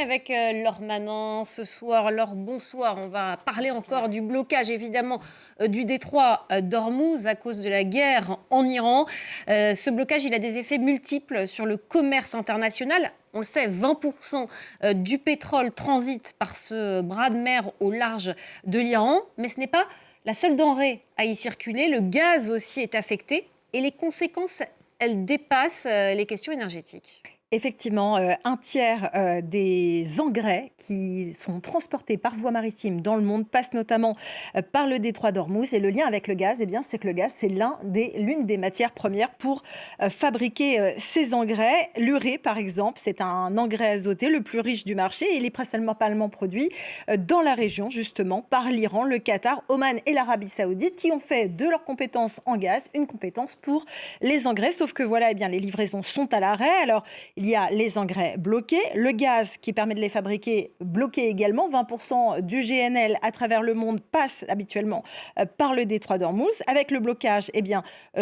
Avec Laure Manin ce soir. Laure, bonsoir. On va parler encore du blocage, évidemment, du détroit d'Ormuz à cause de la guerre en Iran. Ce blocage, il a des effets multiples sur le commerce international. On le sait, 20% du pétrole transite par ce bras de mer au large de l'Iran. Mais ce n'est pas la seule denrée à y circuler. Le gaz aussi est affecté. Et les conséquences, elles dépassent les questions énergétiques. Effectivement, un tiers des engrais qui sont transportés par voie maritime dans le monde passent notamment par le détroit d'Ormuz. Et le lien avec le gaz, c'est que le gaz, c'est l'une des matières premières pour fabriquer ces engrais. L'urée, par exemple, c'est un engrais azoté le plus riche du marché. Et il est principalement produit dans la région, justement, par l'Iran, le Qatar, Oman et l'Arabie Saoudite, qui ont fait de leurs compétences en gaz une compétence pour les engrais. Sauf que voilà, les livraisons sont à l'arrêt. Alors, il y a les engrais bloqués, le gaz qui permet de les fabriquer bloqué également. 20% du GNL à travers le monde passe habituellement par le détroit d'Ormuz. Avec le blocage,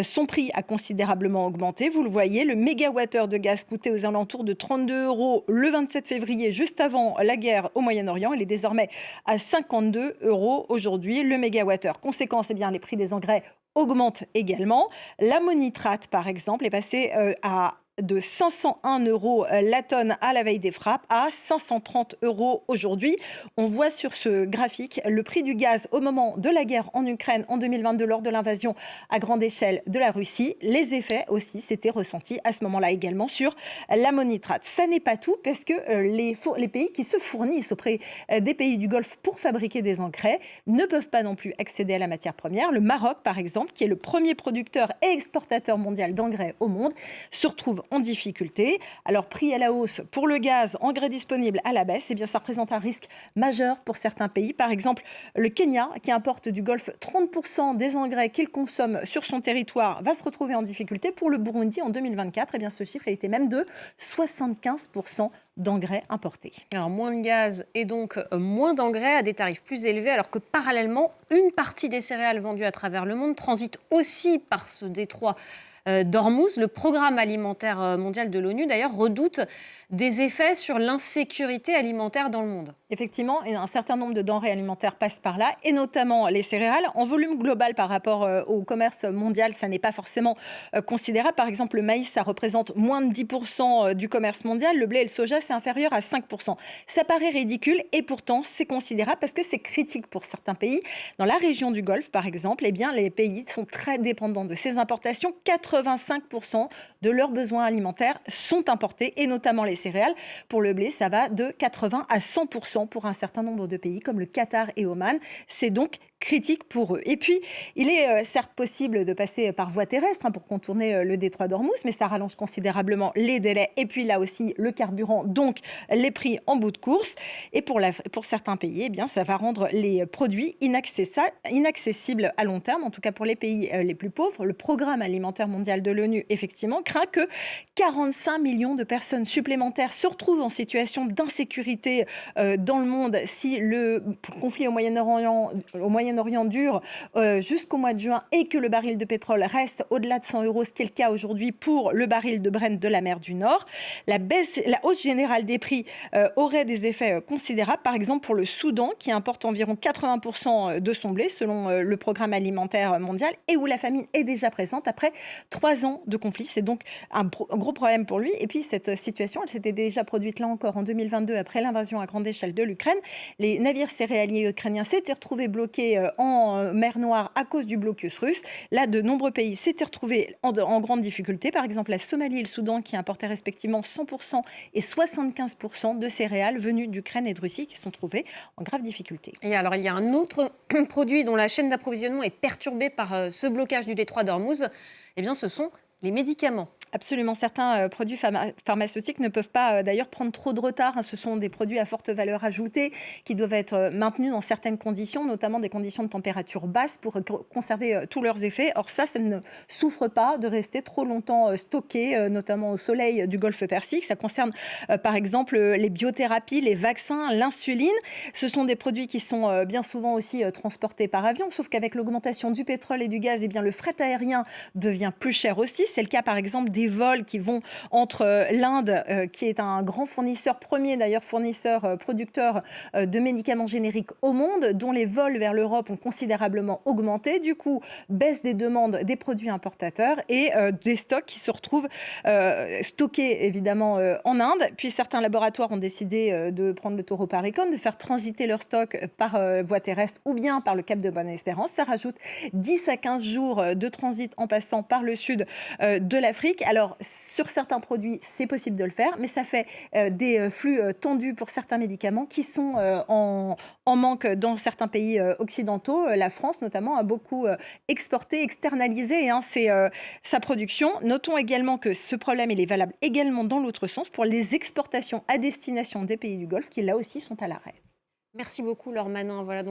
son prix a considérablement augmenté. Vous le voyez, le mégawattheure de gaz coûtait aux alentours de 32 € le 27 février, juste avant la guerre au Moyen-Orient. Il est désormais à 52 € aujourd'hui, le mégawattheure. Conséquence, les prix des engrais augmentent également. L'ammonitrate, par exemple, est passé de 501 € la tonne à la veille des frappes à 530 € aujourd'hui. On voit sur ce graphique le prix du gaz au moment de la guerre en Ukraine en 2022 lors de l'invasion à grande échelle de la Russie. Les effets aussi s'étaient ressentis à ce moment-là également sur l'ammonitrate. Ça n'est pas tout parce que les pays qui se fournissent auprès des pays du Golfe pour fabriquer des engrais ne peuvent pas non plus accéder à la matière première. Le Maroc, par exemple, qui est le premier producteur et exportateur mondial d'engrais au monde, se retrouve en difficulté. Alors, prix à la hausse pour le gaz, engrais disponible à la baisse, ça représente un risque majeur pour certains pays. Par exemple, le Kenya, qui importe du Golfe 30% des engrais qu'il consomme sur son territoire, va se retrouver en difficulté. Pour le Burundi, en 2024, ce chiffre a été même de 75% d'engrais importés. Alors, moins de gaz et donc moins d'engrais à des tarifs plus élevés, alors que parallèlement, une partie des céréales vendues à travers le monde transite aussi par ce détroit d'Ormuz. Le programme alimentaire mondial de l'ONU, d'ailleurs, redoute des effets sur l'insécurité alimentaire dans le monde. Effectivement, un certain nombre de denrées alimentaires passent par là, et notamment les céréales. En volume global par rapport au commerce mondial, ça n'est pas forcément considérable. Par exemple, le maïs, ça représente moins de 10% du commerce mondial. Le blé et le soja, c'est inférieur à 5%. Ça paraît ridicule, et pourtant, c'est considérable parce que c'est critique pour certains pays. Dans la région du Golfe, par exemple, les pays sont très dépendants de ces importations. 85% de leurs besoins alimentaires sont importés, et notamment les céréales. Pour le blé, ça va de 80 à 100% pour un certain nombre de pays comme le Qatar et Oman. C'est donc critique pour eux. Et puis, il est certes possible de passer par voie terrestre pour contourner le détroit d'Ormuz, mais ça rallonge considérablement les délais. Et puis là aussi, le carburant, donc les prix en bout de course. Et pour certains pays, ça va rendre les produits inaccessibles à long terme, en tout cas pour les pays les plus pauvres. Le programme alimentaire mondial de l'ONU, effectivement, craint que 45 millions de personnes supplémentaires se retrouvent en situation d'insécurité dans le monde si le conflit au Moyen-Orient dure jusqu'au mois de juin et que le baril de pétrole reste au-delà de 100 €, ce qui est le cas aujourd'hui pour le baril de Brent de la mer du Nord. La hausse générale des prix aurait des effets considérables, par exemple pour le Soudan, qui importe environ 80% de son blé, selon le programme alimentaire mondial, et où la famine est déjà présente après 3 ans de conflit. C'est donc un gros problème pour lui. Et puis, cette situation, elle s'était déjà produite là encore en 2022, après l'invasion à grande échelle de l'Ukraine. Les navires céréaliers ukrainiens s'étaient retrouvés bloqués en mer Noire à cause du blocus russe. Là, de nombreux pays s'étaient retrouvés en grande difficulté. Par exemple, la Somalie et le Soudan, qui importaient respectivement 100% et 75% de céréales venues d'Ukraine et de Russie, qui se sont trouvés en grave difficulté. Et alors, il y a un autre produit dont la chaîne d'approvisionnement est perturbée par ce blocage du détroit d'Ormuz. Ce sont les médicaments. Absolument, certains produits pharmaceutiques ne peuvent pas d'ailleurs prendre trop de retard. Ce sont des produits à forte valeur ajoutée qui doivent être maintenus dans certaines conditions, notamment des conditions de température basse pour conserver tous leurs effets. Or ça ne souffre pas de rester trop longtemps stocké, notamment au soleil du Golfe Persique. Ça concerne par exemple les biothérapies, les vaccins, l'insuline. Ce sont des produits qui sont bien souvent aussi transportés par avion, sauf qu'avec l'augmentation du pétrole et du gaz, le fret aérien devient plus cher aussi. C'est le cas par exemple des vols qui vont entre l'Inde, qui est un grand fournisseur, premier d'ailleurs fournisseur, producteur de médicaments génériques au monde, dont les vols vers l'Europe ont considérablement augmenté. Du coup, baisse des demandes des produits importateurs et des stocks qui se retrouvent stockés évidemment en Inde. Puis certains laboratoires ont décidé de prendre le taureau par les cornes, de faire transiter leur stock par voie terrestre ou bien par le Cap de Bonne-Espérance. Ça rajoute 10 à 15 jours de transit en passant par le sud de l'Afrique. Alors, sur certains produits, c'est possible de le faire, mais ça fait des flux tendus pour certains médicaments qui sont en manque dans certains pays occidentaux. La France, notamment, a beaucoup exporté, externalisé sa production. Notons également que ce problème, il est valable également dans l'autre sens pour les exportations à destination des pays du Golfe qui, là aussi, sont à l'arrêt. Merci beaucoup, Laure Manin. Voilà donc